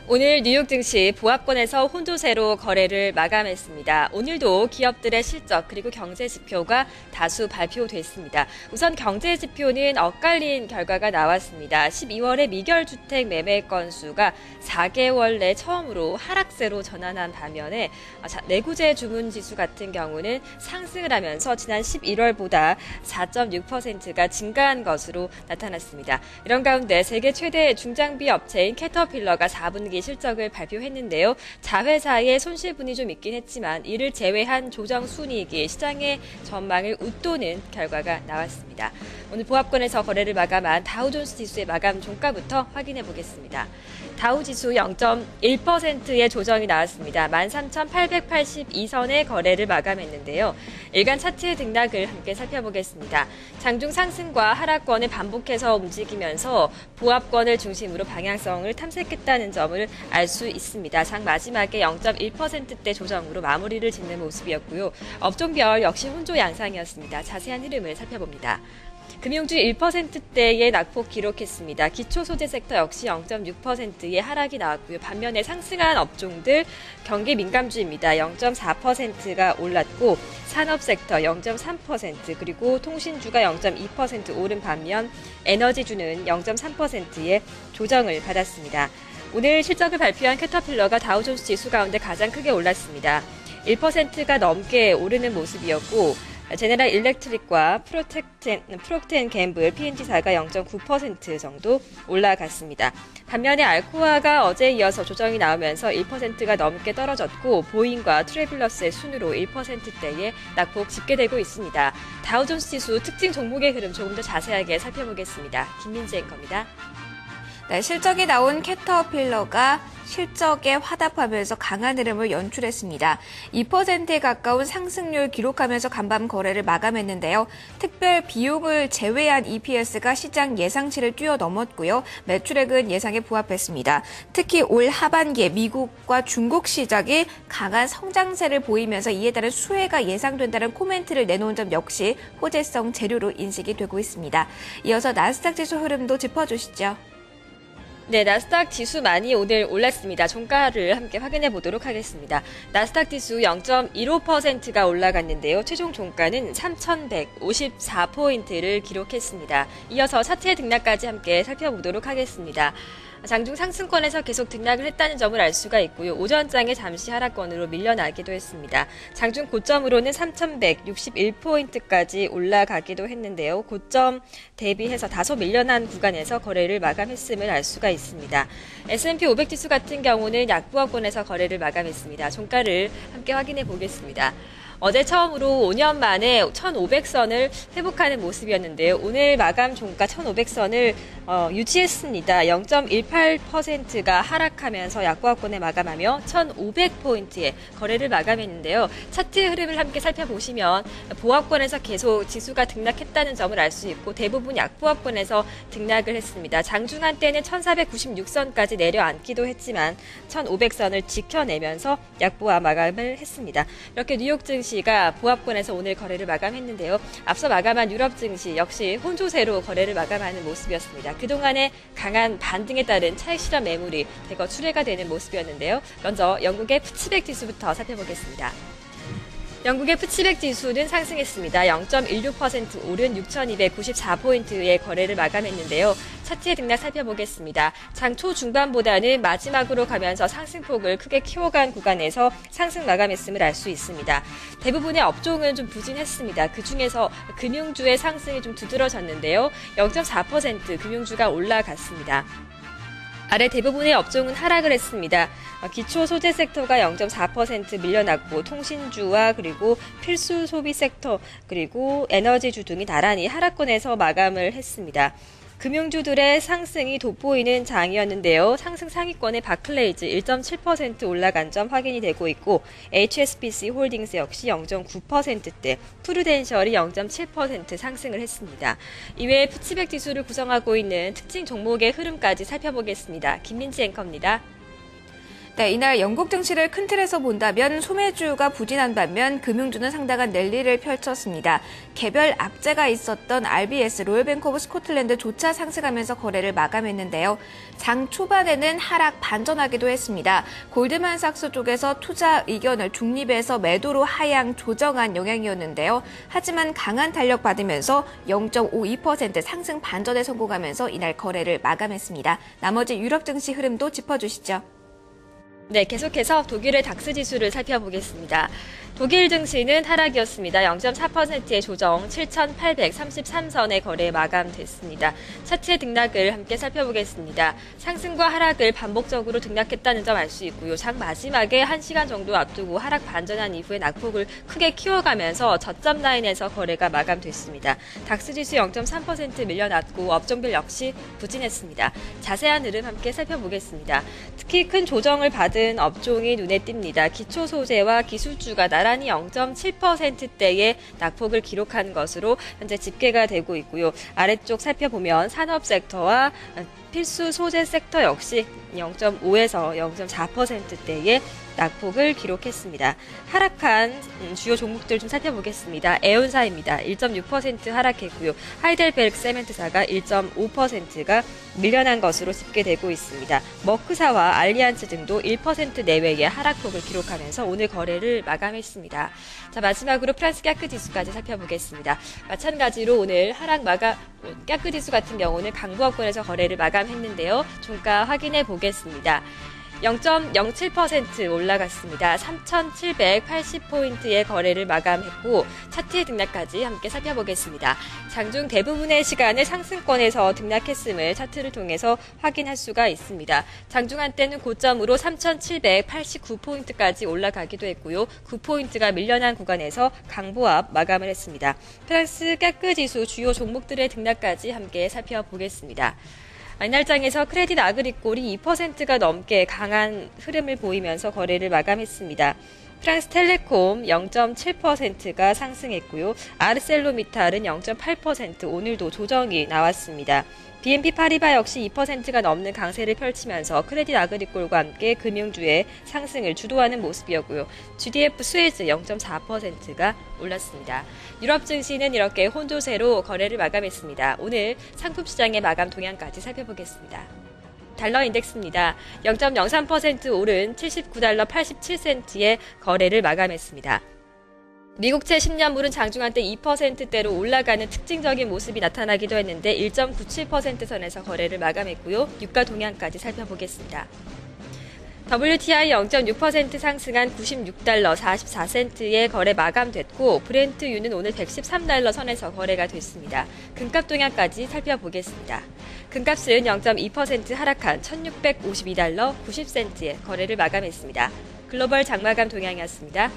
오늘 뉴욕 증시 보합권에서 혼조세로 거래를 마감했습니다. 오늘도 기업들의 실적 그리고 경제 지표가 다수 발표됐습니다. 우선 경제 지표는 엇갈린 결과가 나왔습니다. 12월에 미결주택 매매 건수가 4개월 내 처음으로 하락세로 전환한 반면에 내구재 주문 지수 같은 경우는 상승을 하면서 지난 11월보다 4.6%가 증가한 것으로 나타났습니다. 이런 가운데 세계 최대 중장비 업체인 캐터필러가 4분기 실적을 발표했는데요. 자회사의 손실분이 좀 있긴 했지만 이를 제외한 조정 순이익이 시장의 전망을 웃도는 결과가 나왔습니다. 오늘 보합권에서 거래를 마감한 다우존스 지수의 마감 종가부터 확인해 보겠습니다. 다우 지수 0.1%의 조정이 나왔습니다. 13,882선의 거래를 마감했는데요. 일간 차트의 등락을 함께 살펴보겠습니다. 장중 상승과 하락권을 반복해서 움직이면서 보합권을 중심으로 방향성을 탐색했다는 점을 알 수 있습니다. 장 마지막에 0.1%대 조정으로 마무리를 짓는 모습이었고요. 업종별 역시 혼조 양상이었습니다. 자세한 흐름을 살펴봅니다. 금융주 1%대의 낙폭 기록했습니다. 기초소재 섹터 역시 0.6%의 하락이 나왔고요. 반면에 상승한 업종들 경기 민감주입니다. 0.4%가 올랐고 산업 섹터 0.3% 그리고 통신주가 0.2% 오른 반면 에너지주는 0.3%의 조정을 받았습니다. 오늘 실적을 발표한 캐터필러가 다우존스 지수 가운데 가장 크게 올랐습니다. 1%가 넘게 오르는 모습이었고 제네럴 일렉트릭과 프록트 앤 갬블 P&G사가 0.9% 정도 올라갔습니다. 반면에 알코아가 어제에 이어서 조정이 나오면서 1%가 넘게 떨어졌고 보잉과 트래블러스의 순으로 1%대의 낙폭 집계되고 있습니다. 다우존스 지수 특징 종목의 흐름 조금 더 자세하게 살펴보겠습니다. 김민지 앵커입니다. 네, 실적이 나온 캐터필러가 실적에 화답하면서 강한 흐름을 연출했습니다. 2%에 가까운 상승률 기록하면서 간밤 거래를 마감했는데요. 특별 비용을 제외한 EPS가 시장 예상치를 뛰어넘었고요. 매출액은 예상에 부합했습니다. 특히 올 하반기에 미국과 중국 시장이 강한 성장세를 보이면서 이에 따른 수혜가 예상된다는 코멘트를 내놓은 점 역시 호재성 재료로 인식이 되고 있습니다. 이어서 나스닥 지수 흐름도 짚어주시죠. 네, 나스닥 지수 많이 오늘 올랐습니다. 종가를 함께 확인해 보도록 하겠습니다. 나스닥 지수 0.15%가 올라갔는데요. 최종 종가는 3,154포인트를 기록했습니다. 이어서 차트의 등락까지 함께 살펴보도록 하겠습니다. 장중 상승권에서 계속 등락을 했다는 점을 알 수가 있고요. 오전장에 잠시 하락권으로 밀려나기도 했습니다. 장중 고점으로는 3,161포인트까지 올라가기도 했는데요. 고점 대비해서 다소 밀려난 구간에서 거래를 마감했음을 알 수가 있습니다. S&P 500 지수 같은 경우는 약보합권에서 거래를 마감했습니다. 종가를 함께 확인해 보겠습니다. 어제 처음으로 5년 만에 1,500선을 회복하는 모습이었는데요. 오늘 마감 종가 1,500선을 유지했습니다. 0.18%가 하락하면서 약보합권에 마감하며 1,500포인트의 거래를 마감했는데요. 차트 흐름을 함께 살펴보시면 보합권에서 계속 지수가 등락했다는 점을 알 수 있고 대부분 약보합권에서 등락을 했습니다. 장중한 때는 1,496선까지 내려앉기도 했지만 1,500선을 지켜내면서 약보합 마감을 했습니다. 이렇게 뉴욕 증시가 보합권에서 오늘 거래를 마감했는데요. 앞서 마감한 유럽 증시 역시 혼조세로 거래를 마감하는 모습이었습니다. 그동안의 강한 반등에 따른 차익 실현 매물이 대거 출회가 되는 모습이었는데요. 먼저 영국의 푸츠백 지수부터 살펴보겠습니다. 영국의 푸츠백 지수는 상승했습니다. 0.16% 오른 6,294포인트의 거래를 마감했는데요. 차트의 등락 살펴보겠습니다. 장 초중반보다는 마지막으로 가면서 상승폭을 크게 키워간 구간에서 상승 마감했음을 알 수 있습니다. 대부분의 업종은 좀 부진했습니다. 그중에서 금융주의 상승이 좀 두드러졌는데요. 0.4% 금융주가 올라갔습니다. 아래 대부분의 업종은 하락을 했습니다. 기초 소재 섹터가 0.4% 밀려났고 통신주와 그리고 필수 소비 섹터 그리고 에너지주 등이 나란히 하락권에서 마감을 했습니다. 금융주들의 상승이 돋보이는 장이었는데요. 상승 상위권의 바클레이즈 1.7% 올라간 점 확인이 되고 있고 HSBC 홀딩스 역시 0.9%대, 프루덴셜이 0.7% 상승을 했습니다. 이외에 푸츠백 지수를 구성하고 있는 특징 종목의 흐름까지 살펴보겠습니다. 김민지 앵커입니다. 네, 이날 영국 증시를 큰 틀에서 본다면 소매주가 부진한 반면 금융주는 상당한 랠리를 펼쳤습니다. 개별 악재가 있었던 RBS, 로열뱅크 오브 스코틀랜드조차 상승하면서 거래를 마감했는데요. 장 초반에는 하락 반전하기도 했습니다. 골드만삭스 쪽에서 투자 의견을 중립에서 매도로 하향 조정한 영향이었는데요. 하지만 강한 탄력 받으면서 0.52% 상승 반전에 성공하면서 이날 거래를 마감했습니다. 나머지 유럽 증시 흐름도 짚어주시죠. 네, 계속해서 독일의 닥스 지수를 살펴보겠습니다. 독일 증시는 하락이었습니다. 0.4%의 조정, 7,833선의 거래 마감됐습니다. 차트의 등락을 함께 살펴보겠습니다. 상승과 하락을 반복적으로 등락했다는 점 알 수 있고요. 장 마지막에 1시간 정도 앞두고 하락 반전한 이후에 낙폭을 크게 키워가면서 저점 라인에서 거래가 마감됐습니다. 닥스 지수 0.3% 밀려났고 업종별 역시 부진했습니다. 자세한 흐름 함께 살펴보겠습니다. 특히 큰 조정을 받은 업종이 눈에 띕니다. 기초 소재와 기술주가 나란히 0.7%대의 낙폭을 기록한 것으로 현재 집계가 되고 있고요. 아래쪽 살펴보면 산업 섹터와 필수 소재 섹터 역시 0.5에서 0.4%대의 낙폭을 기록했습니다. 하락한 주요 종목들 좀 살펴보겠습니다. 에온사입니다. 1.6% 하락했고요. 하이델베르크 세멘트사가 1.5%가 밀려난 것으로 집계되고 있습니다. 머크사와 알리안츠 등도 1% 내외의 하락폭을 기록하면서 오늘 거래를 마감했습니다. 자, 마지막으로 프랑스 까크 지수까지 살펴보겠습니다. 마찬가지로 오늘 까크 지수 같은 경우는 강부업권에서 거래를 마감했는데요. 종가 확인해 보겠습니다. 0.07% 올라갔습니다. 3,780포인트의 거래를 마감했고 차트의 등락까지 함께 살펴보겠습니다. 장중 대부분의 시간을 상승권에서 등락했음을 차트를 통해서 확인할 수가 있습니다. 장중 한때는 고점으로 3,789포인트까지 올라가기도 했고요. 9포인트가 밀려난 구간에서 강보합 마감을 했습니다. 프랑스 까크 지수 주요 종목들의 등락까지 함께 살펴보겠습니다. 이날장에서 크레딧 아그리콜이 2%가 넘게 강한 흐름을 보이면서 거래를 마감했습니다. 프랑스 텔레콤 0.7%가 상승했고요. 아르셀로미탈은 0.8% 오늘도 조정이 나왔습니다. BNP 파리바 역시 2%가 넘는 강세를 펼치면서 크레딧 아그리콜과 함께 금융주의 상승을 주도하는 모습이었고요. GDF 스웨즈 0.4%가 올랐습니다. 유럽 증시는 이렇게 혼조세로 거래를 마감했습니다. 오늘 상품시장의 마감 동향까지 살펴보겠습니다. 달러 인덱스입니다. 0.03% 오른 79달러 87센트의 거래를 마감했습니다. 미국채 10년물은 장중 한때 2%대로 올라가는 특징적인 모습이 나타나기도 했는데 1.97% 선에서 거래를 마감했고요. 유가 동향까지 살펴보겠습니다. WTI 0.6% 상승한 96달러 44센트의 거래 마감됐고 브렌트유는 오늘 113달러 선에서 거래가 됐습니다. 금값 동향까지 살펴보겠습니다. 금값은 0.2% 하락한 1652달러 90센트의 거래를 마감했습니다. 글로벌 장마감 동향이었습니다.